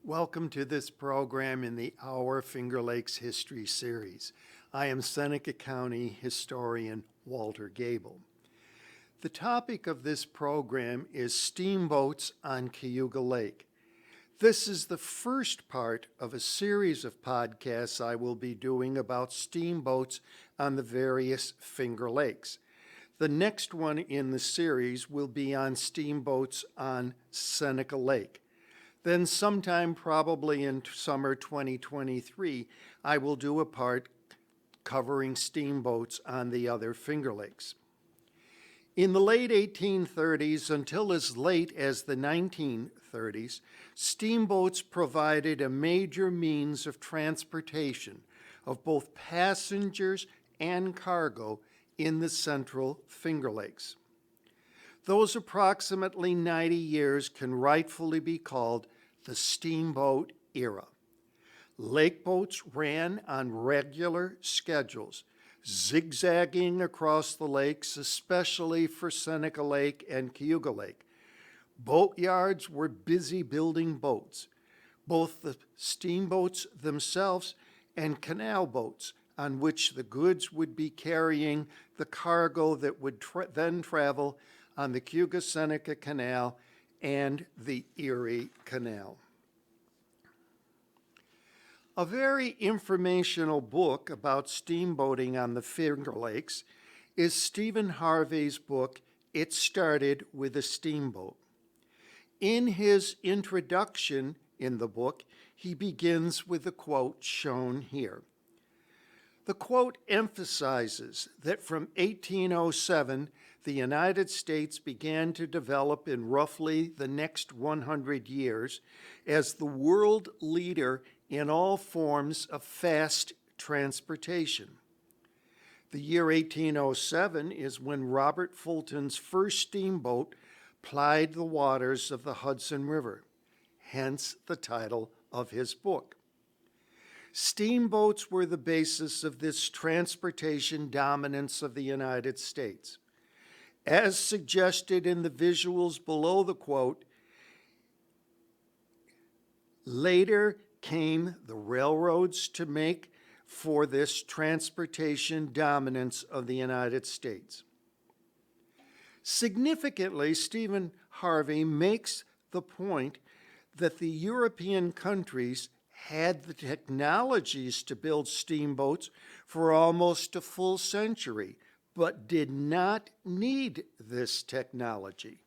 Welcome to this program in the Our Finger Lakes History Series. I am Seneca County historian Walter Gable. The topic of this program is steamboats on Cayuga Lake. This is the first part of a series of podcasts I will be doing about steamboats on the various Finger Lakes. The next one in the series will be on steamboats on Seneca Lake. Then sometime probably in summer 2023, I will do a part covering steamboats on the other Finger Lakes. In the late 1830s until as late as the 1930s, steamboats provided a major means of transportation of both passengers and cargo in the central Finger Lakes. Those approximately 90 years can rightfully be called the Steamboat Era. Lake boats ran on regular schedules, zigzagging across the lakes, especially for Seneca Lake and Cayuga Lake. Boatyards were busy building boats, both the steamboats themselves and canal boats, on which the goods would be carrying the cargo that would then travel on the Cayuga-Seneca Canal and the Erie Canal. A very informational book about steamboating on the Finger Lakes is Stephen Harvey's book, It Started with a Steamboat. In his introduction in the book, he begins with the quote shown here. The quote emphasizes that from 1807, the United States began to develop in roughly the next 100 years as the world leader in all forms of fast transportation. The year 1807 is when Robert Fulton's first steamboat plied the waters of the Hudson River, hence the title of his book. Steamboats were the basis of this transportation dominance of the United States. As suggested in the visuals below the quote, later came the railroads to make for this transportation dominance of the United States. Significantly, Stephen Harvey makes the point that the European countries had the technologies to build steamboats for almost a full century, but did not need this technology.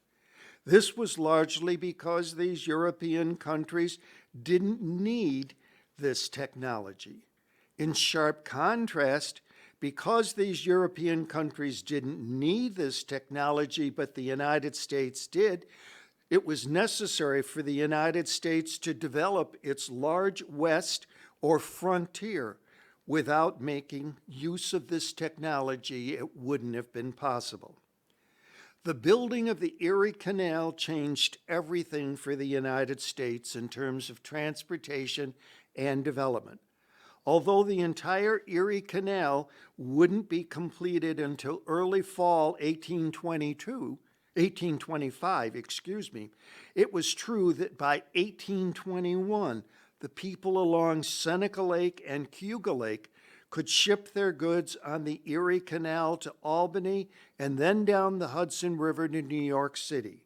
This was largely because these European countries didn't need this technology. In sharp contrast, because these European countries didn't need this technology, but the United States did, it was necessary for the United States to develop its large west or frontier. Without making use of this technology, it wouldn't have been possible. The building of the Erie Canal changed everything for the United States in terms of transportation and development. Although the entire Erie Canal wouldn't be completed until early fall 1825, it was true that by 1821, the people along Seneca Lake and Cayuga Lake could ship their goods on the Erie Canal to Albany and then down the Hudson River to New York City.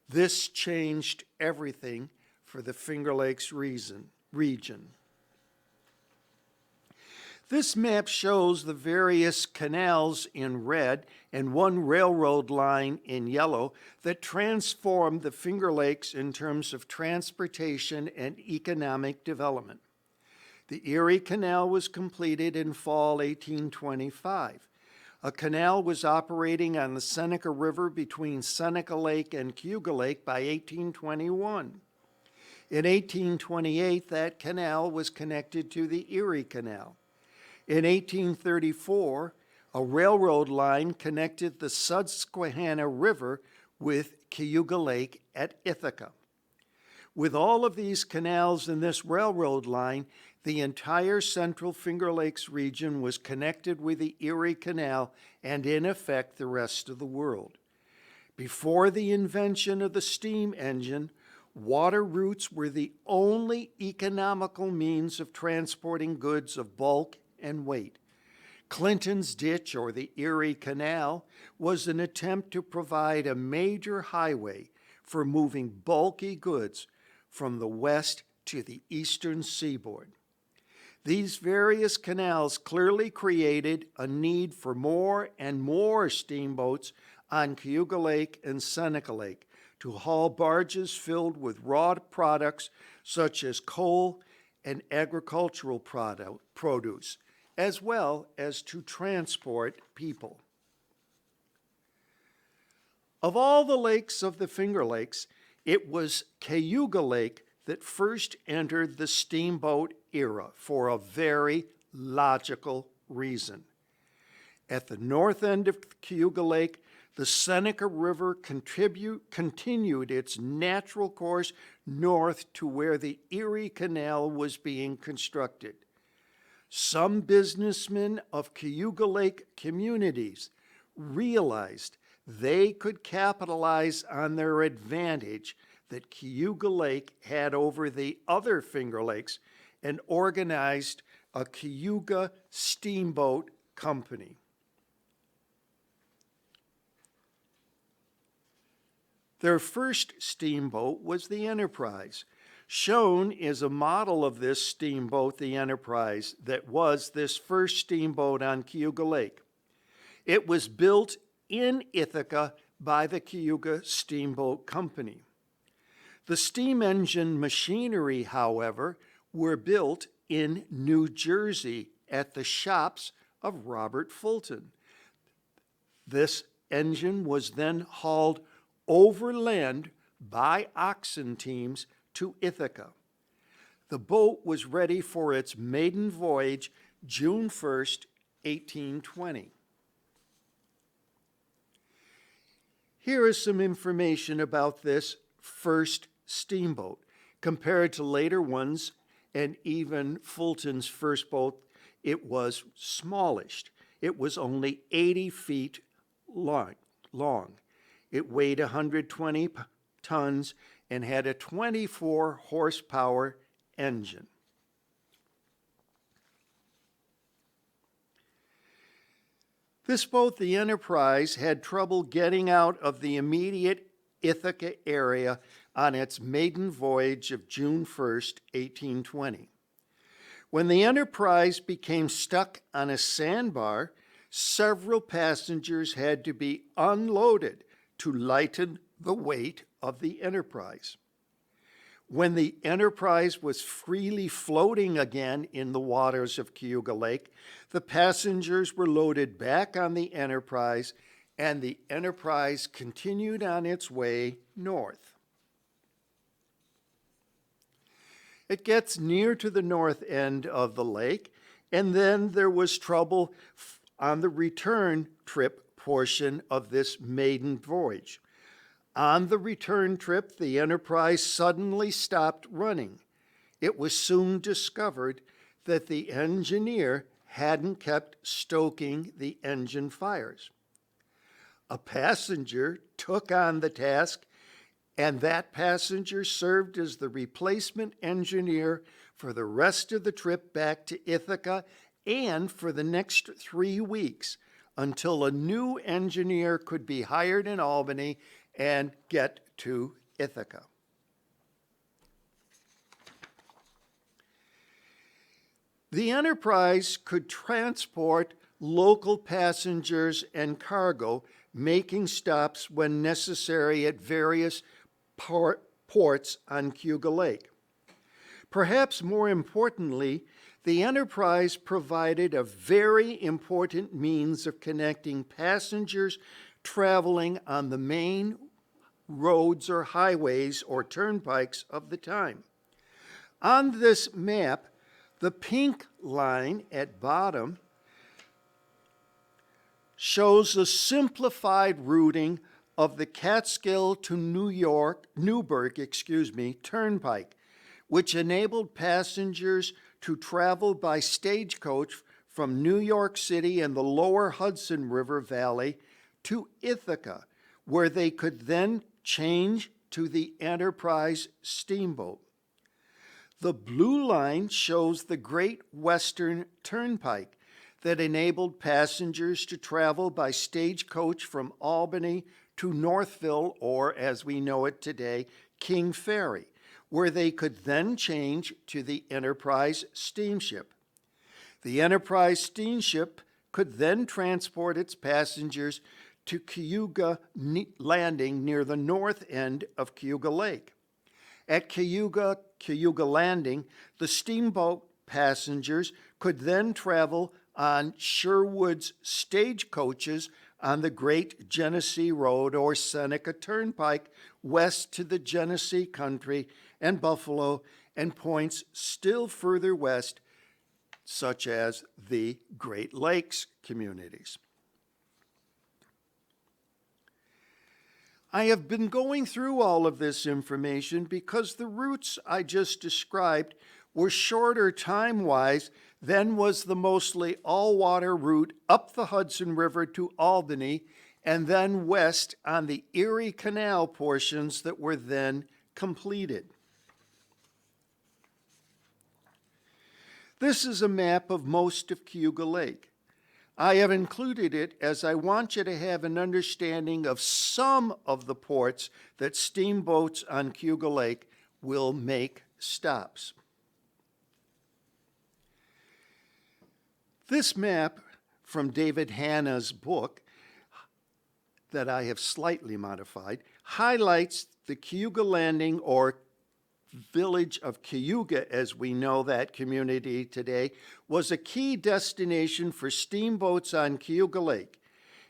This changed everything for the Finger Lakes region. This map shows the various canals in red and one railroad line in yellow that transformed the Finger Lakes in terms of transportation and economic development. The Erie Canal was completed in fall 1825. A canal was operating on the Seneca River between Seneca Lake and Cayuga Lake by 1821. In 1828, that canal was connected to the Erie Canal. In 1834, a railroad line connected the Susquehanna River with Cayuga Lake at Ithaca. With all of these canals and this railroad line, the entire central Finger Lakes region was connected with the Erie Canal and, in effect, the rest of the world. Before the invention of the steam engine, water routes were the only economical means of transporting goods of bulk and weight. Clinton's Ditch, or the Erie Canal, was an attempt to provide a major highway for moving bulky goods from the west to the eastern seaboard. These various canals clearly created a need for more and more steamboats on Cayuga Lake and Seneca Lake to haul barges filled with raw products such as coal and agricultural produce, as well as to transport people. Of all the lakes of the Finger Lakes, it was Cayuga Lake that first entered the steamboat era for a very logical reason. At the north end of Cayuga Lake, the Seneca River continued its natural course north to where the Erie Canal was being constructed. Some businessmen of Cayuga Lake communities realized they could capitalize on their advantage that Cayuga Lake had over the other Finger Lakes and organized a Cayuga Steamboat Company. Their first steamboat was the Enterprise. Shown is a model of this steamboat, the Enterprise, that was this first steamboat on Cayuga Lake. It was built in Ithaca by the Cayuga Steamboat Company. The steam engine machinery, however, were built in New Jersey at the shops of Robert Fulton. This engine was then hauled overland by oxen teams to Ithaca. The boat was ready for its maiden voyage June 1st, 1820. Here is some information about this first steamboat. Compared to later ones and even Fulton's first boat, it was smallish. It was only 80 feet long. It weighed 120 tons and had a 24 horsepower engine. This boat, the Enterprise, had trouble getting out of the immediate Ithaca area on its maiden voyage of June 1st, 1820. When the Enterprise became stuck on a sandbar, several passengers had to be unloaded to lighten the weight of the Enterprise. When the Enterprise was freely floating again in the waters of Cayuga Lake, the passengers were loaded back on the Enterprise, and the Enterprise continued on its way north. It gets near to the north end of the lake, and then there was trouble on the return trip portion of this maiden voyage. On the return trip, the Enterprise suddenly stopped running. It was soon discovered that the engineer hadn't kept stoking the engine fires. A passenger took on the task, and that passenger served as the replacement engineer for the rest of the trip back to Ithaca and for the next 3 weeks until a new engineer could be hired in Albany and get to Ithaca. The Enterprise could transport local passengers and cargo, making stops when necessary at various ports on Cayuga Lake. Perhaps more importantly, the Enterprise provided a very important means of connecting passengers traveling on the main roads or highways or turnpikes of the time. On this map, the pink line at bottom shows a simplified routing of the Catskill to Newburgh turnpike, which enabled passengers to travel by stagecoach from New York City and the lower Hudson River Valley to Ithaca, where they could then change to the Enterprise steamboat. The blue line shows the Great Western Turnpike that enabled passengers to travel by stagecoach from Albany to Northville, or as we know it today, King Ferry, where they could then change to the Enterprise steamship. The Enterprise steamship could then transport its passengers to Cayuga Landing near the north end of Cayuga Lake. At Cayuga Landing, the steamboat passengers could then travel on Sherwood's stagecoaches on the Great Genesee Road or Seneca Turnpike west to the Genesee Country and Buffalo and points still further west, such as the Great Lakes communities. I have been going through all of this information because the routes I just described were shorter time-wise than was the mostly all-water route up the Hudson River to Albany and then west on the Erie Canal portions that were then completed. This is a map of most of Cayuga Lake. I have included it as I want you to have an understanding of some of the ports that steamboats on Cayuga Lake will make stops. This map from David Hanna's book that I have slightly modified highlights the Cayuga Landing or village of Cayuga, as we know that community today, was a key destination for steamboats on Cayuga Lake.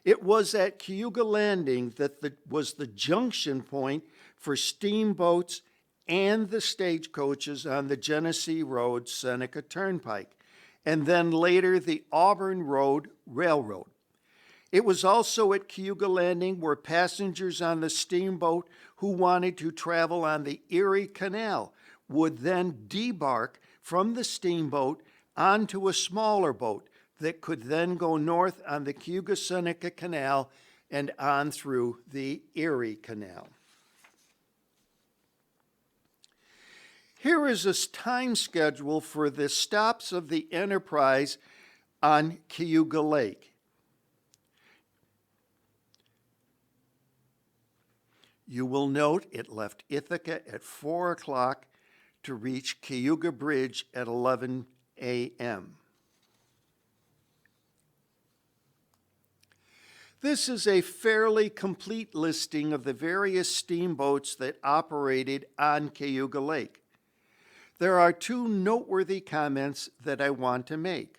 It was at Cayuga Landing that was the junction point for steamboats and the stagecoaches on the Genesee Road Seneca Turnpike, and then later the Auburn Road Railroad. It was also at Cayuga Landing where passengers on the steamboat who wanted to travel on the Erie Canal would then debark from the steamboat onto a smaller boat that could then go north on the Cayuga-Seneca Canal and on through the Erie Canal. Here is a time schedule for the stops of the Enterprise on Cayuga Lake. You will note it left Ithaca at 4 o'clock to reach Cayuga Bridge at 11 a.m. This is a fairly complete listing of the various steamboats that operated on Cayuga Lake. There are two noteworthy comments that I want to make.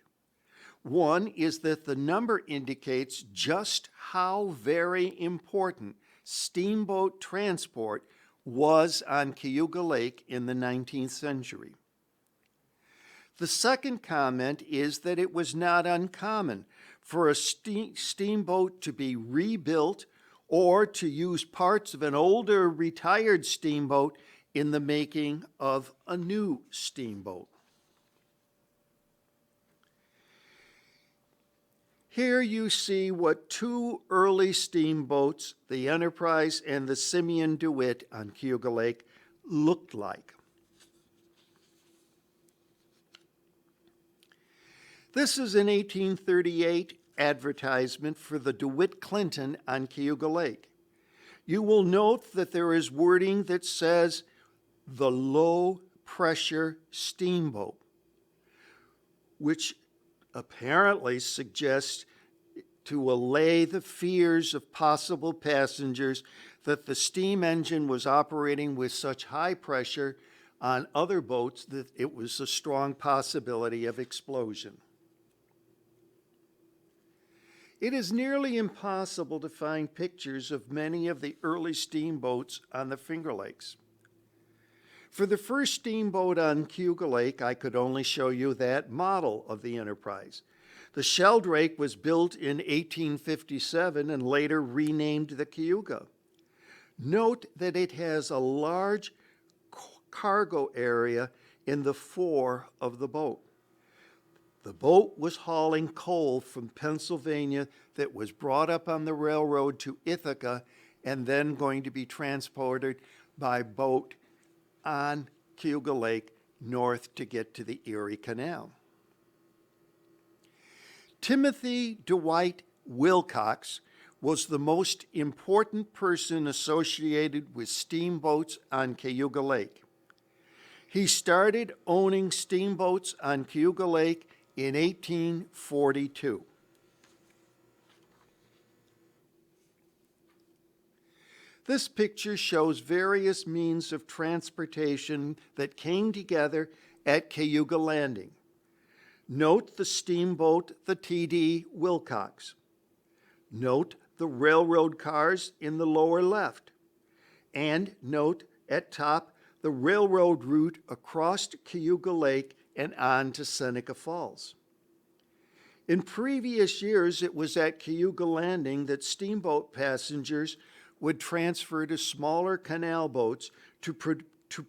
One is that the number indicates just how very important steamboat transport was on Cayuga Lake in the 19th century. The second comment is that it was not uncommon for a steamboat to be rebuilt or to use parts of an older retired steamboat in the making of a new steamboat. Here you see what two early steamboats, the Enterprise and the Simeon DeWitt on Cayuga Lake, looked like. This is an 1838 advertisement for the DeWitt Clinton on Cayuga Lake. You will note that there is wording that says the low pressure steamboat, which apparently suggests to allay the fears of possible passengers that the steam engine was operating with such high pressure on other boats that it was a strong possibility of explosion. It is nearly impossible to find pictures of many of the early steamboats on the Finger Lakes. For the first steamboat on Cayuga Lake, I could only show you that model of the Enterprise. The Sheldrake was built in 1857 and later renamed the Cayuga. Note that it has a large cargo area in the fore of the boat. The boat was hauling coal from Pennsylvania that was brought up on the railroad to Ithaca and then going to be transported by boat on Cayuga Lake north to get to the Erie Canal. Timothy Dwight Wilcox was the most important person associated with steamboats on Cayuga Lake. He started owning steamboats on Cayuga Lake in 1842. This picture shows various means of transportation that came together at Cayuga Landing. Note the steamboat, the T.D. Wilcox. Note the railroad cars in the lower left. And note at top the railroad route across Cayuga Lake and on to Seneca Falls. In previous years, it was at Cayuga Landing that steamboat passengers would transfer to smaller canal boats to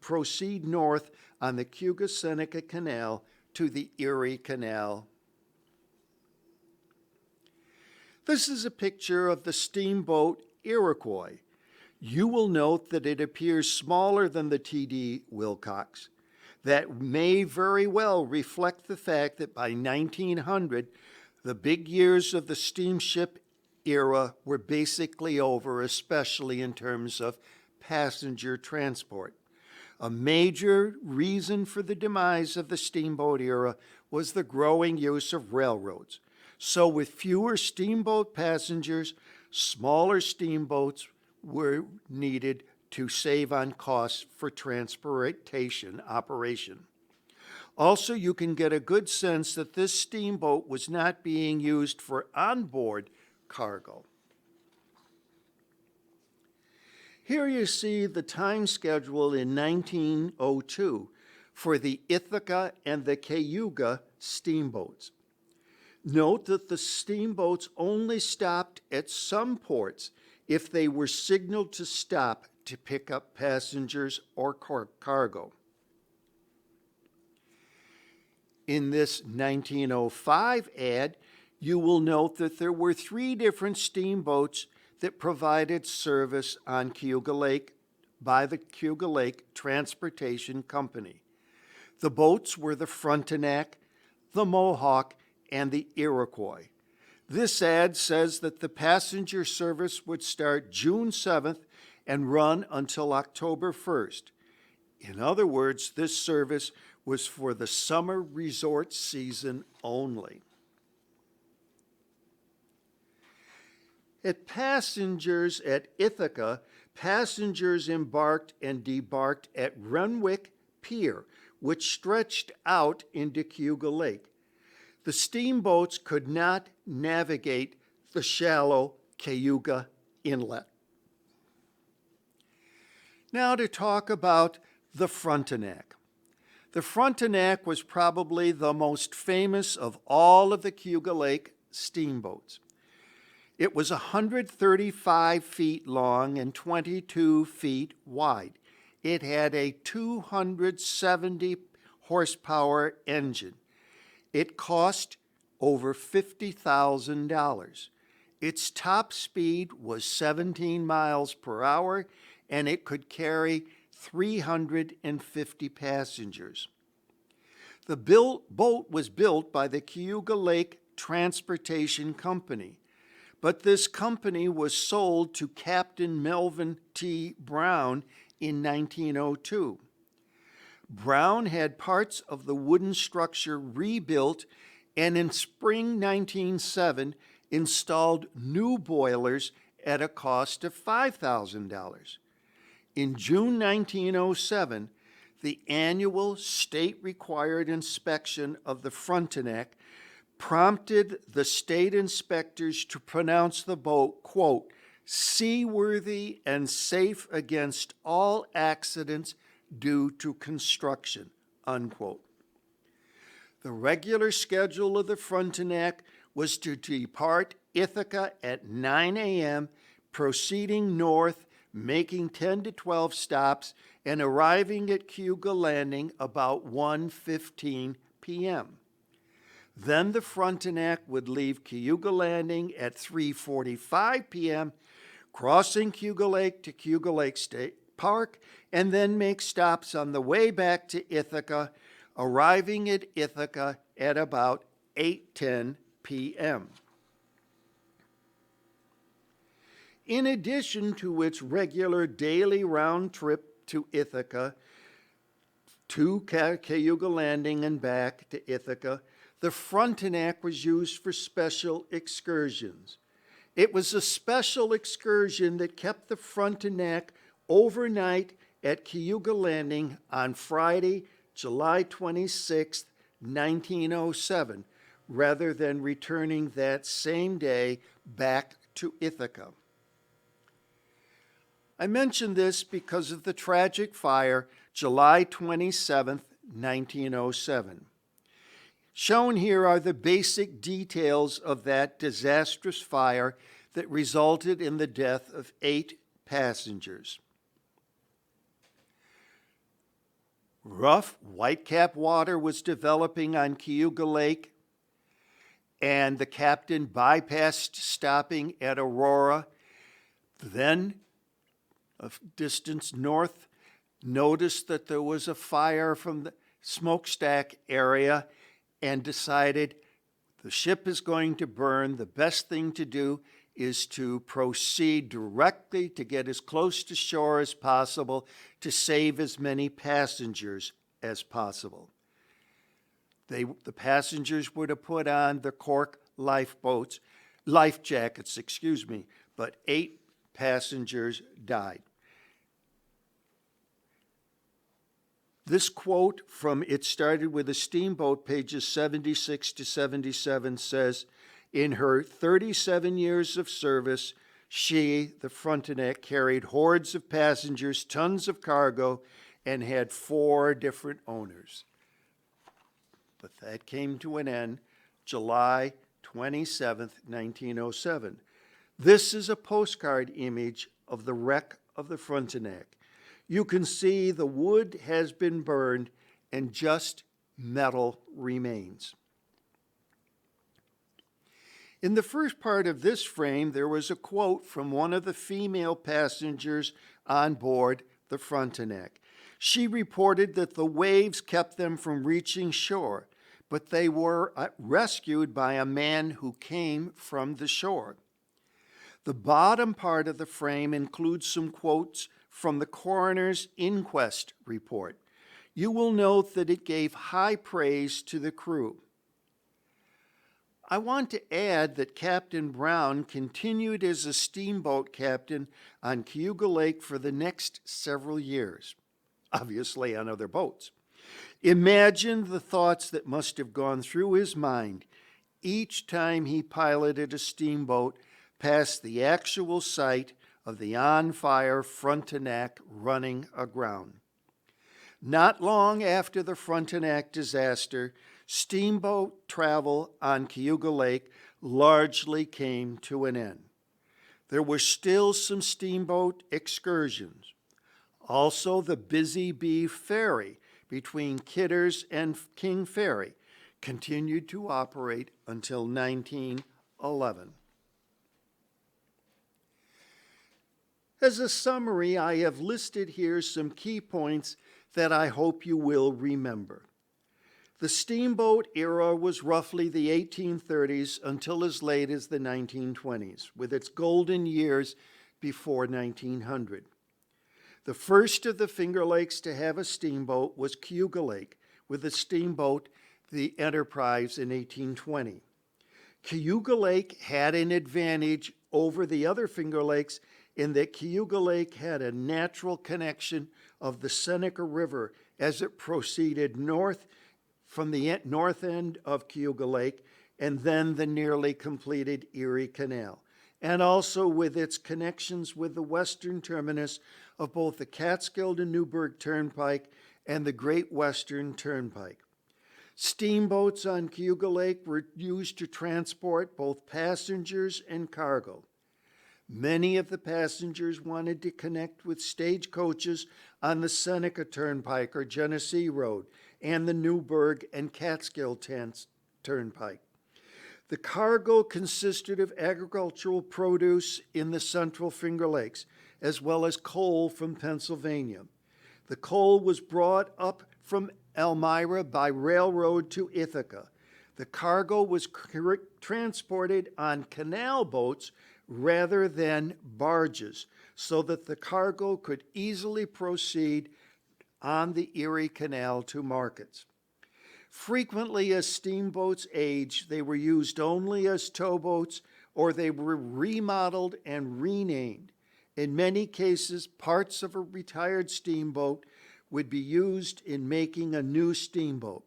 proceed north on the Cayuga-Seneca Canal to the Erie Canal. This is a picture of the steamboat Iroquois. You will note that it appears smaller than the T.D. Wilcox. That may very well reflect the fact that by 1900, the big years of the steamship era were basically over, especially in terms of passenger transport. A major reason for the demise of the steamboat era was the growing use of railroads. So with fewer steamboat passengers, smaller steamboats were needed to save on costs for transportation operation. Also, you can get a good sense that this steamboat was not being used for onboard cargo. Here you see the time schedule in 1902 for the Ithaca and the Cayuga steamboats. Note that the steamboats only stopped at some ports if they were signaled to stop to pick up passengers or cargo. In this 1905 ad, you will note that there were 3 different steamboats that provided service on Cayuga Lake by the Cayuga Lake Transportation Company. The boats were the Frontenac, the Mohawk, and the Iroquois. This ad says that the passenger service would start June 7th and run until October 1st. In other words, this service was for the summer resort season only. At Ithaca, passengers embarked and debarked at Renwick Pier, which stretched out into Cayuga Lake. The steamboats could not navigate the shallow Cayuga Inlet. Now to talk about the Frontenac. The Frontenac was probably the most famous of all of the Cayuga Lake steamboats. It was 135 feet long and 22 feet wide. It had a 270 horsepower engine. It cost over $50,000. Its top speed was 17 miles per hour, and it could carry 350 passengers. The boat was built by the Cayuga Lake Transportation Company, but this company was sold to Captain Melvin T. Brown in 1902. Brown had parts of the wooden structure rebuilt and in spring 1907 installed new boilers at a cost of $5,000. In June 1907, the annual state-required inspection of the Frontenac prompted the state inspectors to pronounce the boat, quote, seaworthy and safe against all accidents due to construction, unquote. The regular schedule of the Frontenac was to depart Ithaca at 9 a.m., proceeding north, making 10 to 12 stops, and arriving at Cayuga Landing about 1:15 p.m. Then the Frontenac would leave Cayuga Landing at 3:45 p.m., crossing Cayuga Lake to Cayuga Lake Park and then make stops on the way back to Ithaca, arriving at Ithaca at about 8:10 p.m. In addition to its regular daily round trip to Ithaca, to Cayuga Landing and back to Ithaca, the Frontenac was used for special excursions. It was a special excursion that kept the Frontenac overnight at Cayuga Landing on Friday, July 26, 1907, rather than returning that same day back to Ithaca. I mention this because of the tragic fire, July 27, 1907. Shown here are the basic details of that disastrous fire that resulted in the death of 8 passengers. Rough whitecap water was developing on Cayuga Lake, and the captain bypassed stopping at Aurora. Then, a distance north, noticed that there was a fire from the smokestack area and decided the ship is going to burn. The best thing to do is to proceed directly to get as close to shore as possible to save as many passengers as possible. The passengers were to put on the cork life jackets, but 8 passengers died. This quote from It Started with a Steamboat, pages 76 to 77, says, in her 37 years of service, she, the Frontenac, carried hordes of passengers, tons of cargo, and had 4 different owners. But that came to an end July 27, 1907. This is a postcard image of the wreck of the Frontenac. You can see the wood has been burned and just metal remains. In the first part of this frame, there was a quote from one of the female passengers on board the Frontenac. She reported that the waves kept them from reaching shore, but they were rescued by a man who came from the shore. The bottom part of the frame includes some quotes from the coroner's inquest report. You will note that it gave high praise to the crew. I want to add that Captain Brown continued as a steamboat captain on Cayuga Lake for the next several years, obviously on other boats. Imagine the thoughts that must have gone through his mind each time he piloted a steamboat past the actual site of the on-fire Frontenac running aground. Not long after the Frontenac disaster, steamboat travel on Cayuga Lake largely came to an end. There were still some steamboat excursions. Also, the Busy Bee Ferry between Kidders and King Ferry continued to operate until 1911. As a summary, I have listed here some key points that I hope you will remember. The Steamboat Era was roughly the 1830s until as late as the 1920s, with its golden years before 1900. The first of the Finger Lakes to have a steamboat was Cayuga Lake, with a steamboat, the Enterprise, in 1820. Cayuga Lake had an advantage over the other Finger Lakes in that Cayuga Lake had a natural connection of the Seneca River as it proceeded north from the north end of Cayuga Lake and then the nearly completed Erie Canal, and also with its connections with the western terminus of both the Catskill to Newburgh Turnpike and the Great Western Turnpike. Steamboats on Cayuga Lake were used to transport both passengers and cargo. Many of the passengers wanted to connect with stagecoaches on the Seneca Turnpike or Genesee Road and the Newburgh and Catskill Turnpike. The cargo consisted of agricultural produce in the Central Finger Lakes, as well as coal from Pennsylvania. The coal was brought up from Elmira by railroad to Ithaca. The cargo was transported on canal boats rather than barges, so that the cargo could easily proceed on the Erie Canal to markets. Frequently, as steamboats aged, they were used only as towboats, or they were remodeled and renamed. In many cases, parts of a retired steamboat would be used in making a new steamboat.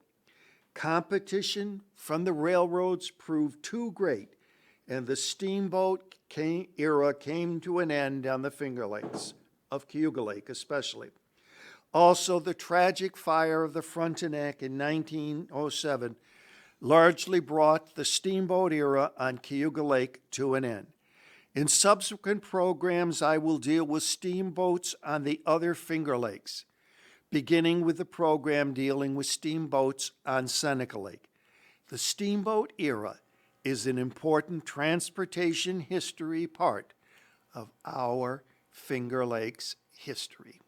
Competition from the railroads proved too great, and the steamboat era came to an end on the Finger Lakes, of Cayuga Lake especially. Also, the tragic fire of the Frontenac in 1907 largely brought the steamboat era on Cayuga Lake to an end. In subsequent programs, I will deal with steamboats on the other Finger Lakes, beginning with the program dealing with steamboats on Seneca Lake. The steamboat era is an important transportation history part of our Finger Lakes history.